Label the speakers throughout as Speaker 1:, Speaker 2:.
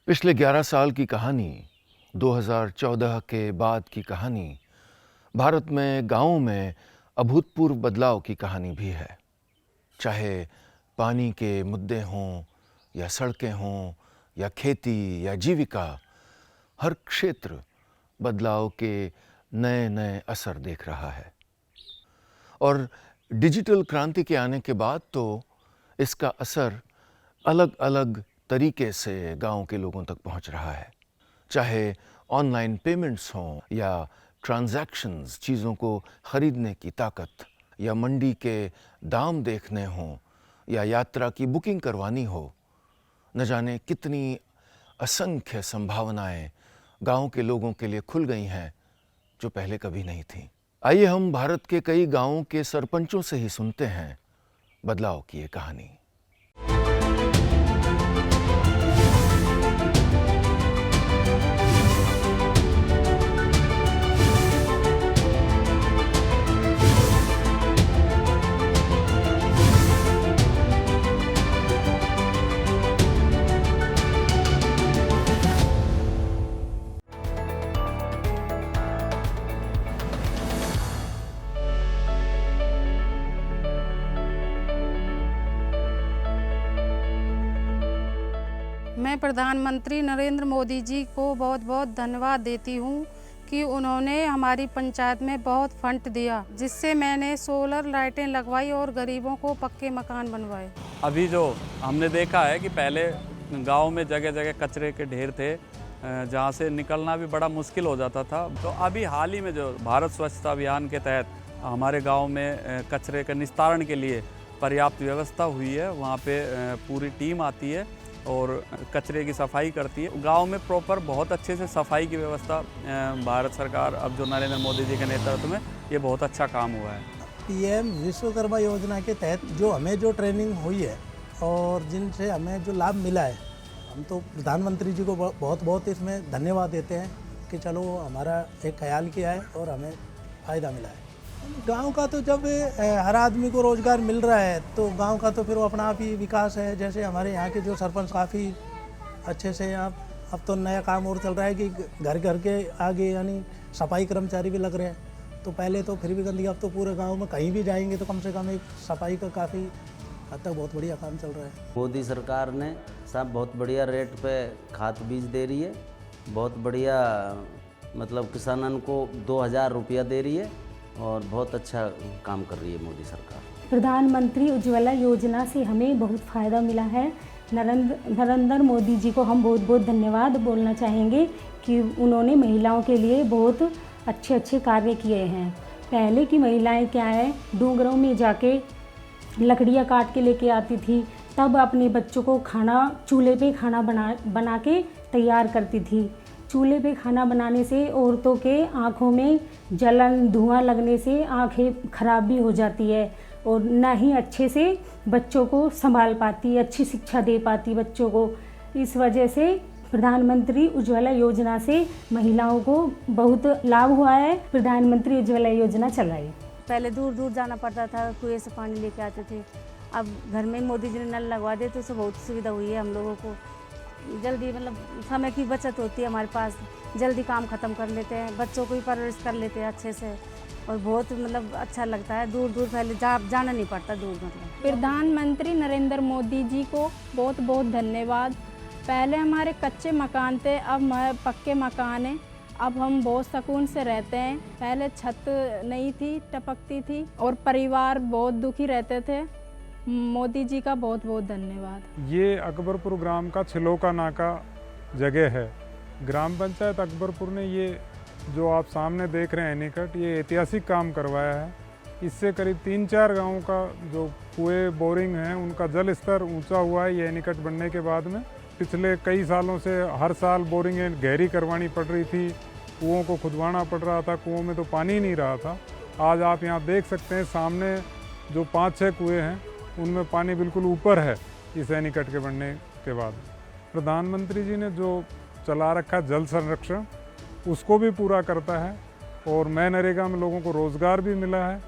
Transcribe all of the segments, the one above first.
Speaker 1: पिछले 11 साल की कहानी, 2014 के बाद की कहानी, भारत में गाँवों में अभूतपूर्व बदलाव की कहानी भी है। चाहे पानी के मुद्दे हों या सड़कें हों या खेती या जीविका, हर क्षेत्र बदलाव के नए-नए असर देख रहा है। और डिजिटल क्रांति के आने के बाद तो इसका असर अलग-अलग तरीके से गाँव के लोगों तक पहुँच रहा है। चाहे ऑनलाइन पेमेंट्स हों या ट्रांज़ैक्शंस, चीज़ों को खरीदने की ताकत, या मंडी के दाम देखने हों या यात्रा की बुकिंग करवानी हो, न जाने कितनी असंख्य संभावनाएं गाँव के लोगों के लिए खुल गई हैं जो पहले कभी नहीं थीं। आइए हम भारत के कई गाँवों के सरपंचों से ही सुनते हैं बदलाव की ये कहानी।
Speaker 2: मैं प्रधानमंत्री नरेंद्र मोदी जी को बहुत बहुत धन्यवाद देती हूँ कि उन्होंने हमारी पंचायत में बहुत फंड दिया, जिससे मैंने सोलर लाइटें लगवाई और गरीबों को पक्के मकान बनवाए।
Speaker 3: अभी जो हमने देखा है कि पहले गांव में जगह जगह कचरे के ढेर थे, जहां से निकलना भी बड़ा मुश्किल हो जाता था। तो अभी हाल ही में जो भारत स्वच्छता अभियान के तहत हमारे गांव में कचरे के निस्तारण के लिए पर्याप्त व्यवस्था हुई है। वहां पे पूरी टीम आती है और कचरे की सफाई करती है। गांव में प्रॉपर बहुत अच्छे से सफाई की व्यवस्था भारत सरकार, अब जो नरेंद्र मोदी जी के नेतृत्व में, ये बहुत अच्छा काम हुआ है।
Speaker 4: पीएम विश्वकर्मा योजना के तहत जो हमें जो ट्रेनिंग हुई है और जिनसे हमें जो लाभ मिला है, हम तो प्रधानमंत्री जी को बहुत बहुत इसमें धन्यवाद देते हैं कि चलो हमारा एक ख्याल किया है और हमें फ़ायदा मिला है। गांव का तो जब हर आदमी को रोज़गार मिल रहा है तो गांव का तो फिर वो अपना आप ही विकास है। जैसे हमारे यहाँ के जो सरपंच काफ़ी अच्छे से अब तो नया काम और चल रहा है कि घर घर के आगे यानी सफाई कर्मचारी भी लग रहे हैं। तो पहले तो फिर भी गंदगी, अब तो पूरे गांव में कहीं भी जाएंगे तो कम से कम एक सफाई का काफ़ी हद तक बहुत बढ़िया काम चल रहा है।
Speaker 5: मोदी सरकार ने सब बहुत बढ़िया रेट पे खाद बीज दे रही है, बहुत बढ़िया, मतलब किसानन को 2000 रुपया दे रही है और बहुत अच्छा काम कर रही है मोदी सरकार।
Speaker 6: प्रधानमंत्री उज्ज्वला योजना से हमें बहुत फ़ायदा मिला है। नरेंद्र मोदी जी को हम बहुत बहुत धन्यवाद बोलना चाहेंगे कि उन्होंने महिलाओं के लिए बहुत अच्छे अच्छे कार्य किए हैं। पहले की महिलाएं क्या है, डूंगरों में जाके लकड़ियाँ काट के लेके आती थी, तब अपने बच्चों को खाना चूल्हे पे खाना बना के तैयार करती थी। चूल्हे पे खाना बनाने से औरतों के आँखों में जलन, धुआं लगने से आँखें खराब भी हो जाती है और ना ही अच्छे से बच्चों को संभाल पाती, अच्छी शिक्षा दे पाती बच्चों को। इस वजह से प्रधानमंत्री उज्ज्वला योजना से महिलाओं को बहुत लाभ हुआ है। प्रधानमंत्री उज्ज्वला योजना चलाई।
Speaker 7: पहले दूर दूर जाना पड़ता था, कुएं से पानी लेके आते थे। अब घर में मोदी जी ने नल लगवा दिए तो उससे बहुत सुविधा हुई है हम लोगों को। जल्दी मतलब समय की बचत होती है हमारे पास, जल्दी काम ख़त्म कर लेते हैं, बच्चों को भी परवरिश कर लेते हैं अच्छे से और बहुत मतलब अच्छा लगता है। दूर दूर पहले जाना नहीं पड़ता दूर। मतलब
Speaker 8: प्रधानमंत्री नरेंद्र मोदी जी को बहुत बहुत धन्यवाद। पहले हमारे कच्चे मकान थे, अब हमारे पक्के मकान हैं। अब हम बहुत सुकून से रहते हैं। पहले छत नहीं थी, टपकती थी और परिवार बहुत दुखी रहते थे। मोदी जी का बहुत बहुत धन्यवाद।
Speaker 9: ये अकबरपुर ग्राम का छिलोका नाका जगह है। ग्राम पंचायत अकबरपुर ने ये जो आप सामने देख रहे हैं एनीकट, ये ऐतिहासिक काम करवाया है। इससे करीब 3-4 गांवों का जो कुएं, बोरिंग हैं, उनका जल स्तर ऊंचा हुआ है ये एनीकट बनने के बाद में। पिछले कई सालों से हर साल बोरिंगें गहरी करवानी पड़ रही थी, कुओं को खुदवाना पड़ रहा था, कुओं में तो पानी नहीं रहा था। आज आप यहाँ देख सकते हैं सामने जो 5-6 कुएँ हैं उनमें पानी बिल्कुल ऊपर है इस एनीकट के बनने के बाद। प्रधानमंत्री जी ने जो चला रखा जल संरक्षण, उसको भी पूरा करता है और मैं नरेगा में लोगों को रोज़गार भी मिला है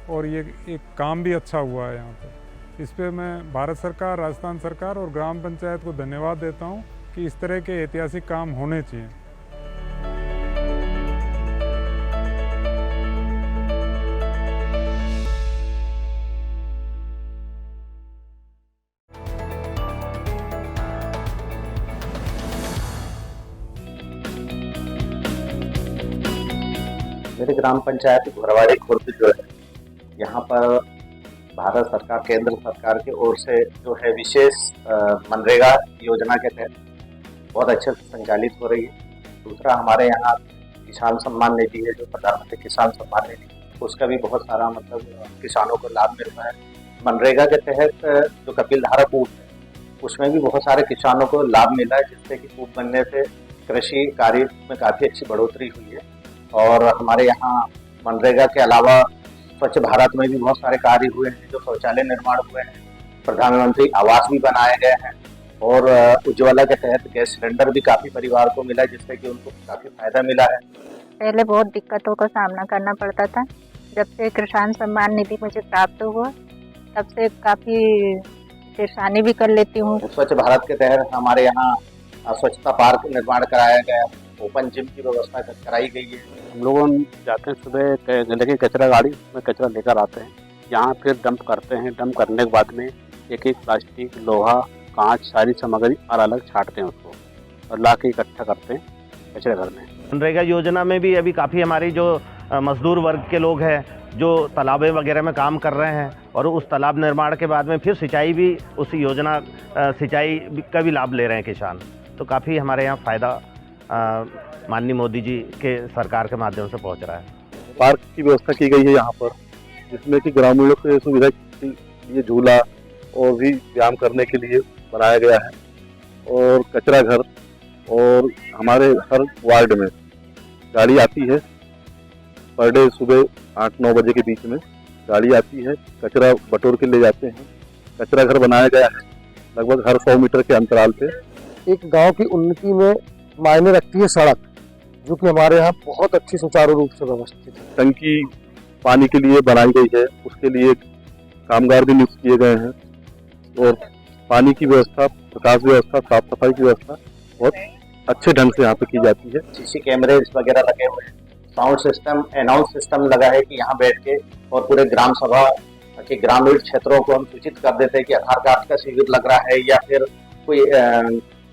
Speaker 9: और ये एक काम भी अच्छा हुआ है यहाँ पे। इस पे मैं भारत सरकार, राजस्थान सरकार और ग्राम पंचायत को धन्यवाद देता हूँ कि इस तरह के ऐतिहासिक काम होने चाहिए।
Speaker 10: मेरे ग्राम पंचायत घोरवाड़ी खुर्द जो है, यहाँ पर भारत सरकार, केंद्र सरकार की ओर से जो है विशेष मनरेगा योजना के तहत बहुत अच्छे से संचालित हो रही है। दूसरा, हमारे यहाँ किसान सम्मान निधि है, जो प्रधानमंत्री किसान सम्मान निधि, उसका भी बहुत सारा मतलब किसानों को लाभ मिल रहा है। मनरेगा के तहत जो कपिलधारा कूप है, उसमें भी बहुत सारे किसानों को लाभ मिला है, जिससे कि कूप बनने से कृषि कार्य में काफ़ी अच्छी बढ़ोतरी हुई है। और हमारे यहाँ मनरेगा के अलावा स्वच्छ भारत में भी बहुत सारे कार्य हुए हैं, जो शौचालय निर्माण हुए हैं, प्रधानमंत्री आवास भी बनाए गए हैं, और उज्ज्वला के तहत गैस सिलेंडर भी काफ़ी परिवार को मिला, जिससे कि उनको काफ़ी फायदा मिला है।
Speaker 11: पहले बहुत दिक्कतों का सामना करना पड़ता था। जब से किसान सम्मान निधि मुझे प्राप्त हुआ, तब से काफ़ी परेशानी भी कर लेती हूँ।
Speaker 10: स्वच्छ भारत के तहत हमारे यहाँ स्वच्छता पार्क निर्माण कराया गया, ओपन जिम की व्यवस्था कराई गई है।
Speaker 12: हम लोग जाते हैं सुबह जिले की कचरा गाड़ी में कचरा लेकर आते हैं, यहाँ फिर डंप करते हैं। डंप करने के बाद में एक एक प्लास्टिक, लोहा, कांच, सारी सामग्री अलग अलग छांटते हैं उसको और ला के इकट्ठा करते हैं कचरे घर में।
Speaker 13: मनरेगा योजना में भी अभी काफ़ी हमारी जो मजदूर वर्ग के लोग हैं, जो तालाबे वगैरह में काम कर रहे हैं, और उस तालाब निर्माण के बाद में फिर सिंचाई भी उस योजना सिंचाई का भी लाभ ले रहे हैं किसान। तो काफ़ी हमारे यहाँ फ़ायदा माननीय मोदी जी के सरकार के माध्यम से पहुंच रहा है।
Speaker 12: पार्क की व्यवस्था की गई है यहाँ पर, जिसमें कि ग्रामीणों के सुविधा के लिए झूला और भी व्यायाम करने के लिए बनाया गया है, और कचरा घर, और हमारे हर वार्ड में गाड़ी आती है पर डे सुबह 8-9 बजे के बीच में गाड़ी आती है, कचरा बटोर के ले जाते हैं। कचरा घर बनाया गया है लगभग हर 100 मीटर के अंतराल पे।
Speaker 14: एक गांव की उन्नति में मायने रखती है सड़क, जो कि हमारे यहाँ बहुत अच्छी सुचारू रूप से व्यवस्थित है।
Speaker 12: टंकी पानी के लिए बनाई गई है, उसके लिए कामगार भी नियुक्त किए गए हैं, और पानी की व्यवस्था, प्रकाश व्यवस्था, साफ सफाई की व्यवस्था बहुत अच्छे ढंग से यहाँ पे की जाती है।
Speaker 10: सीसी कैमरे वगैरह लगे हुए हैं, साउंड सिस्टम, अनाउंस सिस्टम लगा है कि यहाँ बैठ के और पूरे ग्राम सभा के ग्रामीण क्षेत्रों को हम सूचित कर देते हैं कि आधार कार्ड का शिविर लग रहा है, या फिर कोई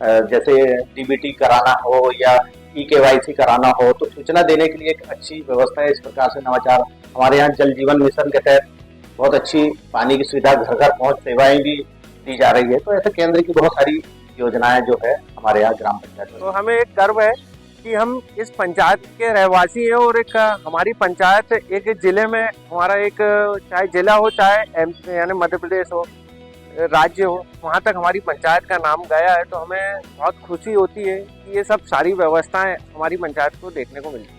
Speaker 10: जैसे डीबीटी कराना हो या EKYC कराना हो, तो सूचना देने के लिए एक अच्छी व्यवस्था है। इस प्रकार से नवाचार हमारे यहाँ जल जीवन मिशन के तहत बहुत अच्छी पानी की सुविधा, घर घर पहुँच सेवाएं भी दी जा रही है। तो ऐसे केंद्र की बहुत सारी योजनाएं जो है हमारे यहाँ ग्राम पंचायत में।
Speaker 15: तो हमें एक गर्व है कि हम इस पंचायत के रहवासी हैं, और एक हमारी पंचायत एक जिले में, हमारा एक चाहे जिला हो चाहे यानी मध्य प्रदेश हो, राज्य हो, वहाँ तक हमारी पंचायत का नाम गया है। तो हमें बहुत खुशी होती है कि ये सब सारी व्यवस्थाएं हमारी पंचायत को देखने को मिलती है।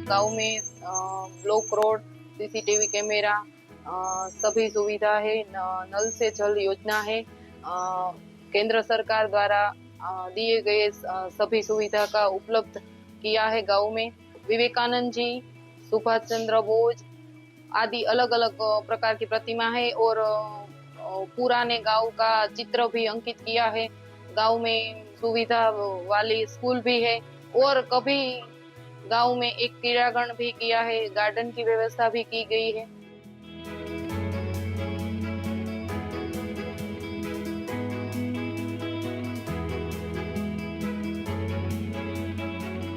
Speaker 16: गांव में ब्लॉक रोड, CCTV कैमरा, सभी सुविधा है। नल से जल योजना है, केंद्र सरकार द्वारा दिए गए सभी सुविधा का उपलब्ध किया है गांव में। विवेकानंद जी, सुभाष चंद्र बोस आदि अलग अलग प्रकार की प्रतिमा है, और पुराने गांव का चित्र भी अंकित किया है। गांव में सुविधा वाली स्कूल भी है, और कभी गांव में एक क्रीड़ांगण भी किया है, गार्डन की व्यवस्था भी की गई है।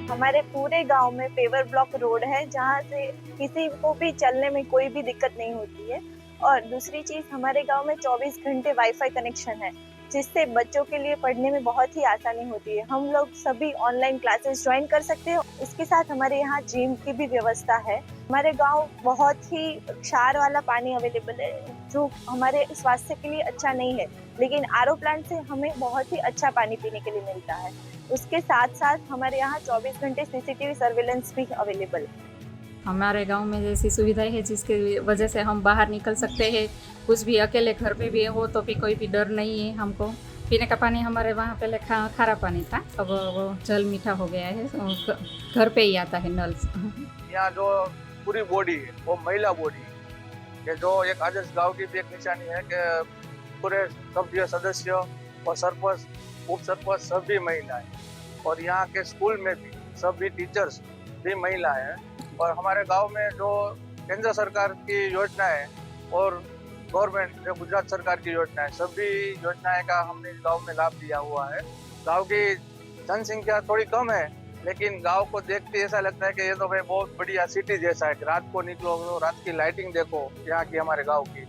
Speaker 17: हमारे पूरे गांव में पेवर ब्लॉक रोड है, जहां से किसी को भी चलने में कोई भी दिक्कत नहीं होती है। और दूसरी चीज, हमारे गांव में 24 घंटे वाईफाई कनेक्शन है, जिससे बच्चों के लिए पढ़ने में बहुत ही आसानी होती है। हम लोग सभी ऑनलाइन क्लासेस ज्वाइन कर सकते हैं। इसके साथ हमारे यहाँ जिम की भी व्यवस्था है। हमारे गांव बहुत ही क्षार वाला पानी अवेलेबल है, जो हमारे स्वास्थ्य के लिए अच्छा नहीं है, लेकिन RO प्लांट से हमें बहुत ही अच्छा पानी पीने के लिए मिलता है। उसके साथ साथ हमारे यहाँ 24 घंटे CCTV सर्वेलेंस भी अवेलेबल है।
Speaker 18: हमारे गांव में जैसी सुविधाएं है जिसकी वजह से हम बाहर निकल सकते हैं, कुछ भी अकेले घर पे भी हो तो भी कोई भी डर नहीं है हमको। पीने का पानी हमारे वहाँ पहले खारा पानी था, अब वो जल मीठा हो गया है, घर पे ही आता है नल से।
Speaker 19: यहाँ जो पूरी बॉडी है वो महिला बॉडी है, कि जो एक आदर्श गांव की भी एक निशानी है कि पूरे सभ्य सदस्य और सरपंच उप सरपंच सभी महिलाएं, और यहाँ के स्कूल में भी सभी टीचर्स भी महिलाएं हैं। और हमारे गांव में जो केंद्र सरकार की योजना है और गवर्नमेंट जो गुजरात सरकार की योजना है, सभी योजनाएं का हमने गांव में लाभ लिया हुआ है। गांव की जनसंख्या थोड़ी कम है, लेकिन गांव को देखते ऐसा लगता है कि ये तो भाई बहुत बढ़िया सिटी जैसा है। रात को निकलो तो रात की लाइटिंग देखो यहाँ की, हमारे गांव की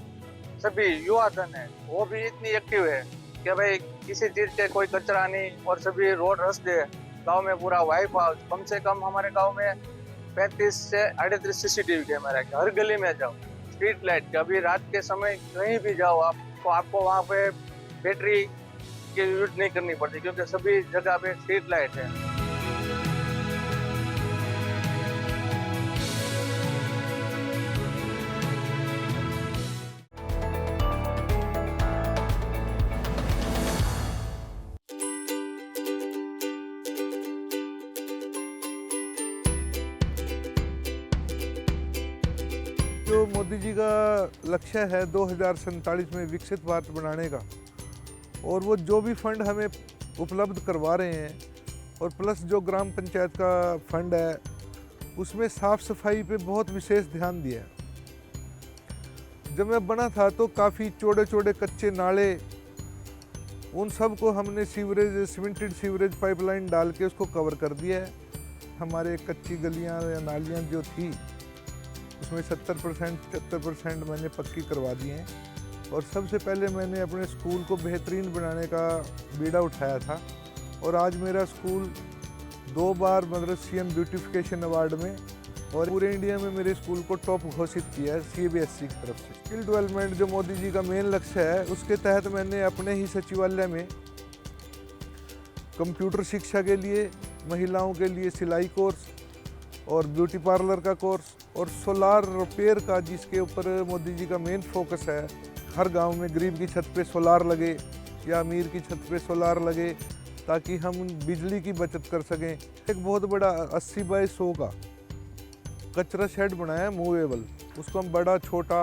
Speaker 19: सभी युवा धन है वो भी इतनी एक्टिव है कि भाई किसी चीज के कोई कचरा नहीं, और सभी रोड रास्ते गांव में पूरा वाइफ हाउस, कम से कम हमारे गांव में 35 से 38 CCTV कैमरा है। हर गली में जाओ स्ट्रीट लाइट, कभी रात के समय कहीं भी जाओ आप तो आपको वहाँ पे बैटरी की यूज नहीं करनी पड़ती, क्योंकि सभी जगह पे स्ट्रीट लाइट है।
Speaker 20: जो मोदी जी का लक्ष्य है 2047 में विकसित भारत बनाने का, और वो जो भी फंड हमें उपलब्ध करवा रहे हैं, और प्लस जो ग्राम पंचायत का फंड है उसमें साफ़ सफाई पे बहुत विशेष ध्यान दिया है। जब मैं बना था तो काफ़ी चौड़े चौड़े कच्चे नाले, उन सब को हमने सीवरेज सीमेंटेड सीवरेज पाइपलाइन डाल के उसको कवर कर दिया है। हमारे कच्ची गलियां या नालियां जो थी उसमें 70% 75% मैंने पक्की करवा दी हैं। और सबसे पहले मैंने अपने स्कूल को बेहतरीन बनाने का बीड़ा उठाया था, और आज मेरा स्कूल 2 बार मद्रास CM ब्यूटिफिकेशन अवार्ड में, और पूरे इंडिया में मेरे स्कूल को टॉप घोषित किया है CBSE की तरफ से। स्किल डेवलपमेंट जो मोदी जी का मेन लक्ष्य है, उसके तहत मैंने अपने ही सचिवालय में कंप्यूटर शिक्षा के लिए, महिलाओं के लिए सिलाई कोर्स और ब्यूटी पार्लर का कोर्स, और सोलार रिपेयर का, जिसके ऊपर मोदी जी का मेन फोकस है। हर गांव में गरीब की छत पे सोलार लगे या अमीर की छत पे सोलार लगे, ताकि हम बिजली की बचत कर सकें। एक बहुत बड़ा 80 बाय 100 का कचरा शेड बनाया है मूवेबल, उसको हम बड़ा छोटा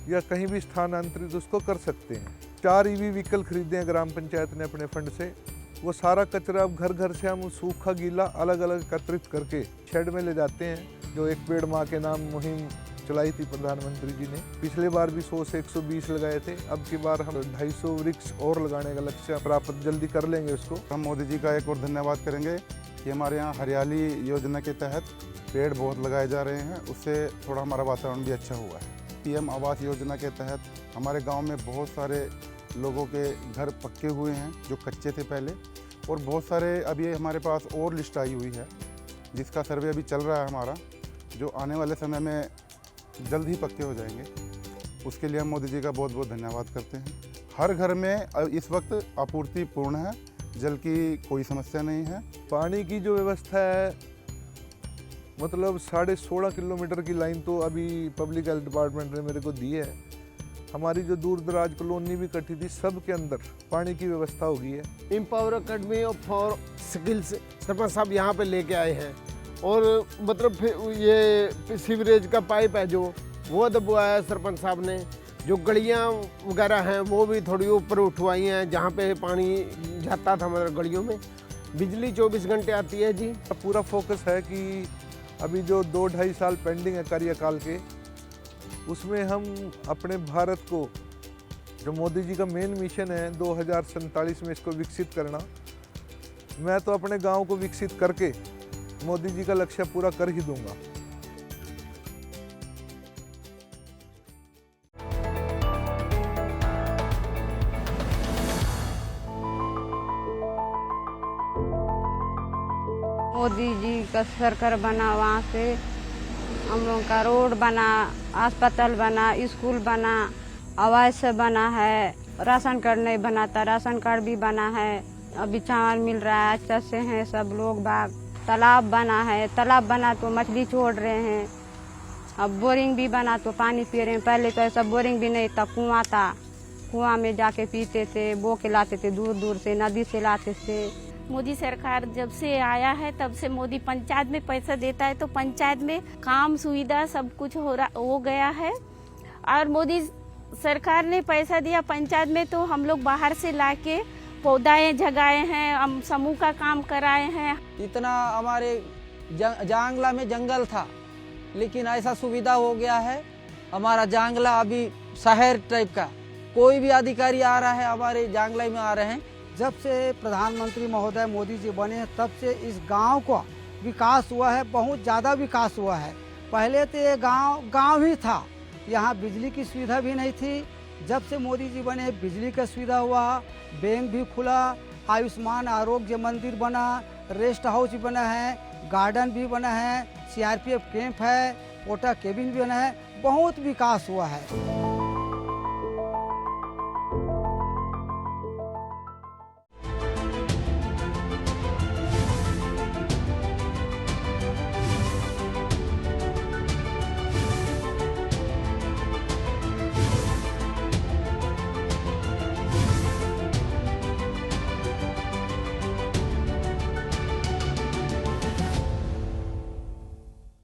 Speaker 20: या कहीं भी स्थानांतरित उसको कर सकते हैं। 4 EV व्हीकल खरीदे हैं ग्राम पंचायत ने अपने फंड से। वो सारा कचरा अब घर घर से हम सूखा गीला अलग अलग एकत्रित करके शेड में ले जाते हैं। जो एक पेड़ माँ के नाम मुहिम चलाई थी प्रधानमंत्री जी ने, पिछले बार भी 100 से 120 लगाए थे, अब की बार हम 250 वृक्ष और लगाने का लक्ष्य प्राप्त जल्दी कर लेंगे उसको।
Speaker 21: हम मोदी जी का एक और धन्यवाद करेंगे कि हमारे यहाँ हरियाली योजना के तहत पेड़ बहुत लगाए जा रहे हैं, उससे थोड़ा हमारा वातावरण भी अच्छा हुआ है। PM आवास योजना के तहत हमारे गाँव में बहुत सारे लोगों के घर पक्के हुए हैं जो कच्चे थे पहले, और बहुत सारे अभी हमारे पास और लिस्ट आई हुई है जिसका सर्वे अभी चल रहा है हमारा, जो आने वाले समय में जल्द ही पक्के हो जाएंगे। उसके लिए हम मोदी जी का बहुत बहुत धन्यवाद करते हैं। हर घर में इस वक्त आपूर्ति पूर्ण है, जल की कोई समस्या नहीं है।
Speaker 20: पानी की जो व्यवस्था है, मतलब 16.5 किलोमीटर की लाइन तो अभी पब्लिक हेल्थ डिपार्टमेंट ने मेरे को दी है। हमारी जो दूर दराज कॉलोनी भी कटी थी, सब के अंदर पानी की व्यवस्था हो गई है।
Speaker 22: Empower academy for skills sarpanch साहब यहाँ पे लेके आए हैं, और मतलब ये सीवरेज का पाइप है जो वो दबवाया है सरपंच साहब ने। जो गलियाँ वगैरह हैं वो भी थोड़ी ऊपर उठवाई हैं, जहाँ पे पानी जाता था मतलब गलियों में। बिजली 24 घंटे आती है जी।
Speaker 20: पूरा फोकस है कि अभी जो 2-2.5 साल पेंडिंग है कार्यकाल के, उसमें हम अपने भारत को, जो मोदी जी का मेन मिशन है 2047 में इसको विकसित करना, मैं तो अपने गांव को विकसित करके मोदी जी का लक्ष्य पूरा कर ही दूंगा।
Speaker 23: मोदी जी का सरकार बना, वहाँ से हम लोग का रोड बना, अस्पताल बना, स्कूल बना, आवास बना है। राशन कार्ड नहीं बना था, राशन कार्ड भी बना है। अभी चावल मिल रहा है, अच्छे से हैं सब लोग बाग। तालाब बना है, तालाब बना तो मछली छोड़ रहे हैं। अब बोरिंग भी बना तो पानी पी रहे हैं। पहले तो ऐसा बोरिंग भी नहीं था, कुआं था, कुआं में जाके पीते थे, बो के लाते थे, दूर दूर से नदी से लाते थे।
Speaker 1: मोदी सरकार जब से आया है तब से मोदी पंचायत में पैसा देता है, तो पंचायत में काम सुविधा सब कुछ हो गया है। और मोदी सरकार ने पैसा दिया पंचायत में, तो हम लोग बाहर से लाके पौधाएं जगाए हैं, हम समूह का काम कराए हैं।
Speaker 2: इतना हमारे जांगला में जंगल था, लेकिन ऐसा सुविधा हो गया है, हमारा जांगला अभी शहर टाइप का। कोई भी अधिकारी आ रहा है हमारे जांगला में आ रहे हैं।
Speaker 3: जब से प्रधानमंत्री महोदय मोदी जी बने हैं तब से इस गांव का विकास हुआ है, बहुत ज़्यादा विकास हुआ है। पहले तो ये गांव ही था, यहाँ बिजली की सुविधा भी नहीं थी। जब से मोदी जी बने बिजली का सुविधा हुआ, बैंक भी खुला, आयुष्मान आरोग्य मंदिर बना, रेस्ट हाउस भी बना है, गार्डन भी बना है, CRPF कैंप है, ओटा केबिन भी बना है, बहुत विकास हुआ है।